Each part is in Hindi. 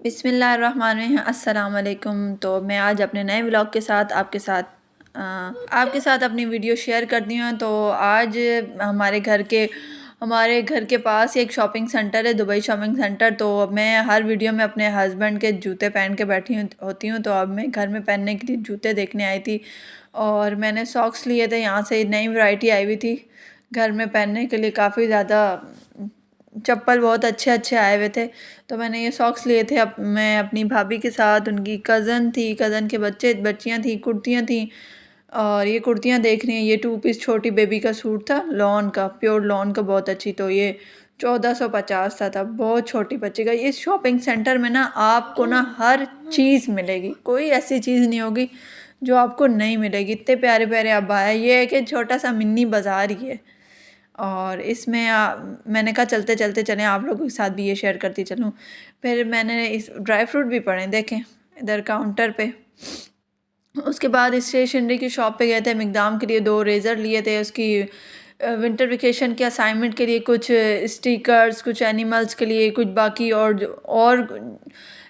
बिस्मिल्लाहिर्रहमानिर्रहीम अस्सलाम वालेकुम। तो मैं आज अपने नए व्लॉग के साथ आपके साथ अपनी वीडियो शेयर करती हूँ। तो आज हमारे घर के हमारे घर के पास एक शॉपिंग सेंटर है, दुबई शॉपिंग सेंटर। तो मैं हर वीडियो में अपने हस्बैंड के जूते पहन के बैठी होती हूँ। तो अब मैं घर में पहनने के लिए जूते देखने आई थी और मैंने सॉक्स लिए थे। यहाँ से नई वैरायटी आई हुई थी घर में पहनने के लिए, काफ़ी ज़्यादा चप्पल बहुत अच्छे अच्छे आए हुए थे। तो मैंने ये सॉक्स लिए थे। अब मैं अपनी भाभी के साथ, उनकी कज़न थी, कज़न के बच्चे बच्चियाँ थी, कुर्तियाँ थी और ये कुर्तियाँ देख रही हैं। ये 2 पीस छोटी बेबी का सूट था, लॉन का, प्योर लॉन का, बहुत अच्छी। तो ये 1450 था बहुत छोटी बच्ची का। इस शॉपिंग सेंटर में ना आपको ना हर चीज़ मिलेगी, कोई ऐसी चीज़ नहीं होगी जो आपको नहीं मिलेगी। इतने प्यारे प्यारे अबाया, ये है कि छोटा सा मिनी बाज़ार ही है। और इसमें मैंने कहा चलते चलते चलें, आप लोगों के साथ भी ये शेयर करती चलूँ। फिर मैंने इस ड्राई फ्रूट भी पड़े देखें इधर काउंटर पे। उसके बाद स्टेशनरी की शॉप पे गए थे, मिकदाम के लिए 2 रेज़र लिए थे, उसकी विंटर वेकेशन के असाइनमेंट के लिए कुछ स्टिकर्स, कुछ एनिमल्स के लिए, कुछ बाकी और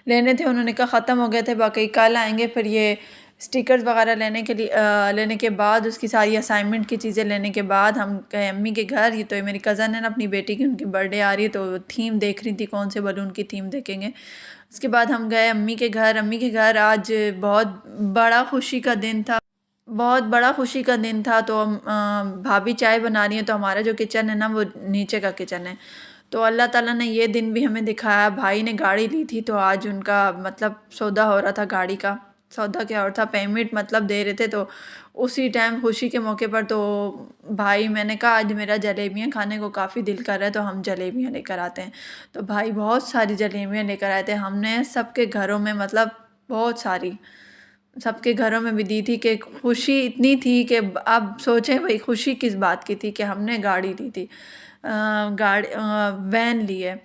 लेने थे। उन्होंने कहा ख़त्म हो गए थे, बाकी कल आएंगे। फिर ये स्टिकर्स वगैरह लेने के लिए लेने के बाद, उसकी सारी असाइनमेंट की चीज़ें लेने के बाद हम गए अम्मी के घर। ये तो मेरी कज़न है ना, अपनी बेटी की, उनकी बर्थडे आ रही है तो थीम देख रही थी, कौन से बलून की थीम देखेंगे। उसके बाद हम गए अम्मी के घर। अम्मी के घर आज बहुत बड़ा खुशी का दिन था, बहुत बड़ा खुशी का दिन था। तो भाभी चाय बना रही हैं, तो हमारा जो किचन है ना वो नीचे का किचन है। तो अल्लाह ताला ने ये दिन भी हमें दिखाया। भाई ने गाड़ी ली थी तो आज उनका मतलब सौदा हो रहा था, गाड़ी का सौदा क्या और था, पेमेंट मतलब दे रहे थे। तो उसी टाइम खुशी के मौके पर तो भाई, मैंने कहा आज मेरा जलेबियाँ खाने को काफ़ी दिल कर रहा है तो हम जलेबियाँ लेकर आते हैं। तो भाई बहुत सारी जलेबियाँ लेकर आए थे। हमने सबके घरों में मतलब बहुत सारी सबके घरों में भी दी थी कि खुशी इतनी थी कि आप सोचें भाई खुशी किस बात की थी कि हमने गाड़ी ली थी, वैन ली है।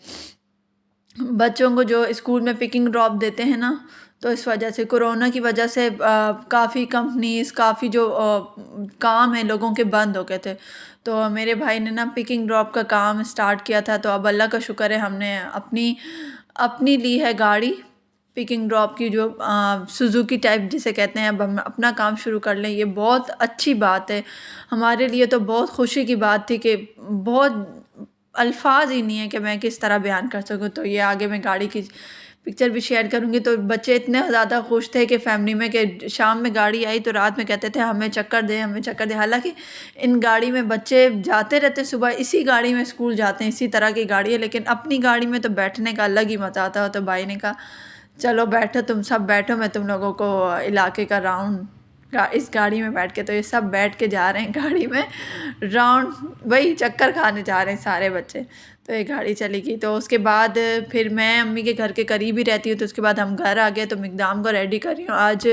बच्चों को जो स्कूल में पिकिंग ड्रॉप देते हैं ना, तो इस वजह से, कोरोना की वजह से काफ़ी कंपनीज, काफ़ी जो काम है लोगों के बंद हो गए थे। तो मेरे भाई ने ना पिकिंग ड्रॉप का काम स्टार्ट किया था। तो अब अल्लाह का शुक्र है, हमने अपनी अपनी ली है गाड़ी पिकिंग ड्रॉप की, जो सुजुकी टाइप जिसे कहते हैं। अब हम अपना काम शुरू कर लें, ये बहुत अच्छी बात है हमारे लिए। तो बहुत खुशी की बात थी कि बहुत अल्फाज ही नहीं है कि मैं किस तरह बयान कर सकूँ। तो ये आगे मैं गाड़ी की पिक्चर भी शेयर करूँगी। तो बच्चे इतने ज़्यादा खुश थे कि फैमिली में, कि शाम में गाड़ी आई तो रात में कहते थे हमें चक्कर दे, हमें चक्कर दे। हालांकि इन गाड़ी में बच्चे जाते रहते, सुबह इसी गाड़ी में स्कूल जाते हैं, इसी तरह की गाड़ी है। लेकिन अपनी गाड़ी में तो बैठने का अलग ही मज़ा आता है। तो भाई ने कहा चलो बैठो, तुम सब बैठो, मैं तुम लोगों को इलाके का राउंड इस गाड़ी में बैठ के। तो ये सब बैठ के जा रहे हैं गाड़ी में राउंड, वही चक्कर खाने जा रहे हैं सारे बच्चे। तो ये गाड़ी चली गई। तो उसके बाद फिर मैं अम्मी के घर के करीब ही रहती हूँ, तो उसके बाद हम घर आ गए। तो मिकदाम को रेडी कर रही हूँ। आज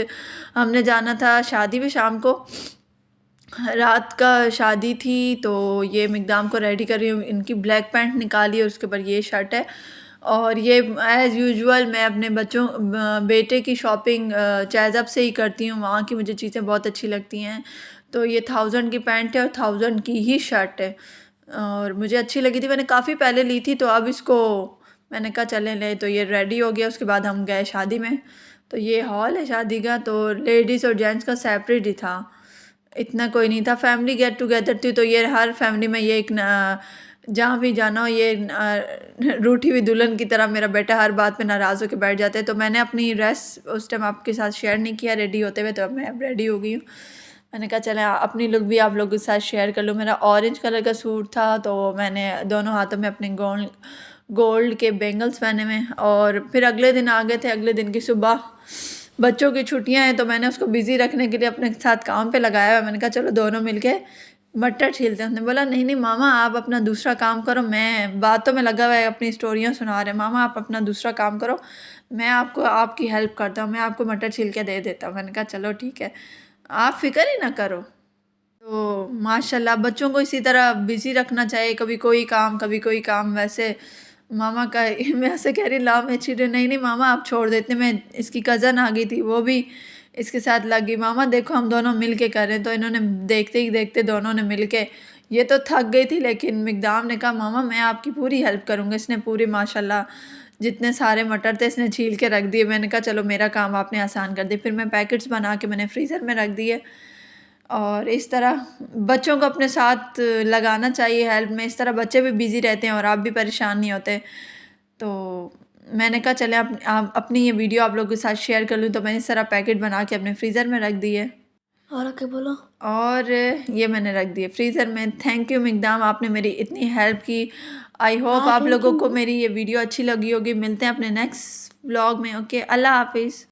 हमने जाना था शादी में, शाम को रात का शादी थी। तो ये मिकदाम को रेडी कर रही हूँ। इनकी ब्लैक पैंट निकाली है, उसके ऊपर ये शर्ट है। और ये एज़ यूजुअल मैं अपने बेटे की शॉपिंग चैज़अप से ही करती हूँ, वहाँ की मुझे चीज़ें बहुत अच्छी लगती हैं। तो ये 1000 की पैंट है और 1000 की ही शर्ट है और मुझे अच्छी लगी थी, मैंने काफ़ी पहले ली थी। तो अब इसको मैंने कहा चले ले। तो ये रेडी हो गया। उसके बाद हम गए शादी में। तो ये हॉल है शादी का। तो लेडीज़ और जेंट्स का सेपरेट ही था, इतना कोई नहीं था। फैमिली गेट टुगेदर थी। तो ये हर फैमिली में ये एक जहाँ भी जाना हो, ये रूठी हुई दुल्हन की तरह मेरा बेटा हर बात पे नाराज़ होकर बैठ जाते हैं। तो मैंने अपनी ड्रेस उस टाइम आपके साथ शेयर नहीं किया रेडी होते हुए। तो अब मैं रेडी हो गई हूँ। मैंने कहा चले अपनी लुक भी आप लोगों के साथ शेयर कर लूँ। मेरा ऑरेंज कलर का सूट था। तो मैंने दोनों हाथों में अपने गोल्ड के बेंगल्स पहने हुए। और फिर अगले दिन आ गए थे। अगले दिन की सुबह बच्चों की छुट्टियां हैं, तो मैंने उसको बिज़ी रखने के लिए अपने साथ काम पे लगाया हुआ। मैंने कहा चलो दोनों मिलके मटर छीलते हैं। उसने बोला नहीं नहीं मामा, आप अपना दूसरा काम करो, मैं बातों में लगा हुआ है, अपनी स्टोरियाँ सुना रहे। मामा आप अपना दूसरा काम करो, मैं आपको आपकी हेल्प करता हूँ, मैं आपको मटर छील के दे देता हूँ। मैंने कहा चलो ठीक है, आप फिक्र ही ना करो। तो माशाल्लाह बच्चों को इसी तरह बिज़ी रखना चाहिए, कभी कोई काम कभी कोई काम। वैसे मामा का मैं ऐसे कह रही ला मैं छिड़, नहीं नहीं मामा आप छोड़ देते। मैं इसकी कज़न आ गई थी, वो भी इसके साथ लग गई। मामा देखो हम दोनों मिल के कर रहे हैं। तो इन्होंने देखते ही देखते दोनों ने मिल के, ये तो थक गई थी लेकिन मिकदाम ने कहा मामा मैं आपकी पूरी हेल्प करूँगा। इसने पूरी माशाल्लाह जितने सारे मटर थे इसने छील के रख दिए। मैंने कहा चलो मेरा काम आपने आसान कर दिया। फिर मैं पैकेट्स बना के मैंने फ्रीज़र में रख दिए। और इस तरह बच्चों को अपने साथ लगाना चाहिए हेल्प में, इस तरह बच्चे भी बिज़ी रहते हैं और आप भी परेशान नहीं होते। तो मैंने कहा चलें अपनी ये वीडियो आप लोगों के साथ शेयर कर लूँ, तो मैंने इस तरह पैकेट बना के अपने फ्रीज़र में रख दिए। और आगे बोलो। और ये मैंने रख दिए फ्रीज़र में। थैंक यू मिकदाम, आपने मेरी इतनी हेल्प की। आई होप हाँ, आप थैंक लोगों यू। को मेरी ये वीडियो अच्छी लगी होगी। मिलते हैं अपने नेक्स्ट व्लॉग में। ओके, अल्लाह हाफ़िज़।